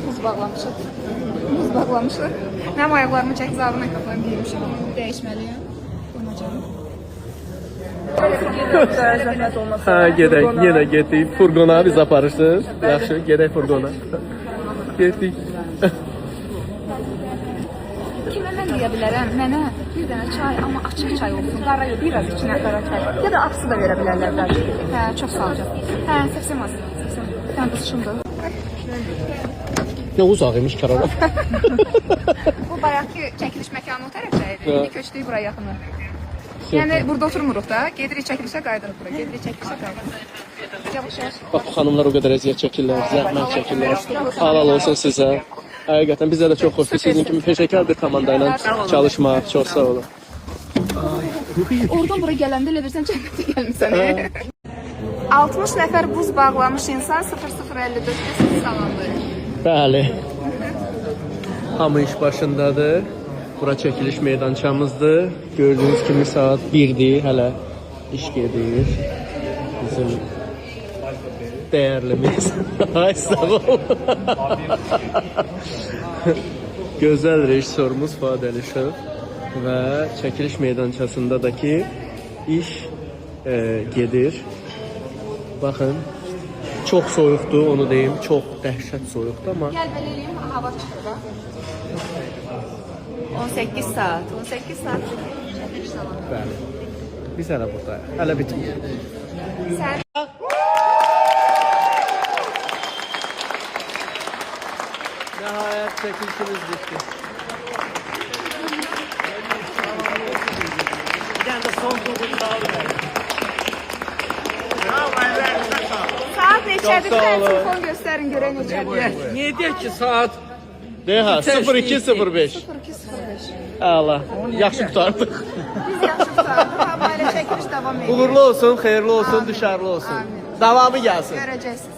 Buz bağlamışıq. Buz bağlamışıq. Mənim ayaqlarımı çək, zabına qapılarını giymişim. Dəyişməliyəm. Hə, gedək, yenə getdik. Furqona biz aparırsınız. Yaxşı, gedək furqona. Getdik. Kimə mən deyə bilərəm? Mənə bir dənə çay, amma açıq çay olsun. Qara yox, biraz içinə qara çay. Ya da ağsı da verə bilərlər bəlkə. Hə, çox sağ olacaq. Hə, səsim az. Bir dənə qısışımdır. Nə uzaq imiş kərara. Bu bayaqki çəkiliş məkanı o tərəfdə idi. İndi köçdük buraya yaxına. Yəni burada oturmuruq da. Gedirik çəkilişə qayıdırıq bura. Gedirik çəkilişə qayıdırıq. Yavaş-yavaş. Bax, bu xanımlar o qədər əziyyət çəkirlər, zəhmət çəkirlər. Halal olsun sizə. Həqiqətən bizə də çox xoşdur. Sizin kimi peşəkar bir komanda ilə çalışmaq. Çox sağ olun. Oradan bura gələndə elə bilirsən cənnətə gəlmisən. 60 nəfər buz bağlamış insan 0054-də sizi salamlayır. Bəli. Hamı iş başındadır. Bura çəkiliş meydançamızdır. Gördüyünüz kimi saat 1-dir. Hələ iş gedir. Bizim dəyərlimiz. Ay sağ ol. Gözəl rejissorumuz Fuad Əlişov və çəkiliş meydançasındakı iş gedir. Baxın, çox soyuqdur, onu deyim, çox dəhşət soyuqdur, amma Gəl belə eləyim, hava çıxır da. 18 saat, 18 saat çəkiliş zamanı. bəli. Biz hələ buradayıq, hələ bitmir. Sən Nəhayət çəkilişimiz bitdi. Bir dənə də son qulğunu da alır. saat neçədir? Çox sağ olun. Telefon göstərin görək neçədir. Niyə deyək ki, saat? Deyək ha, 02:05. 02:05. Əla, yaxşı qutardıq. Biz yaxşı qurtardıq, amma elə çəkiliş davam edir. Uğurlu olsun, xeyirli olsun, düşərli olsun. Amin. Davamı gəlsin. Görəcəksiniz.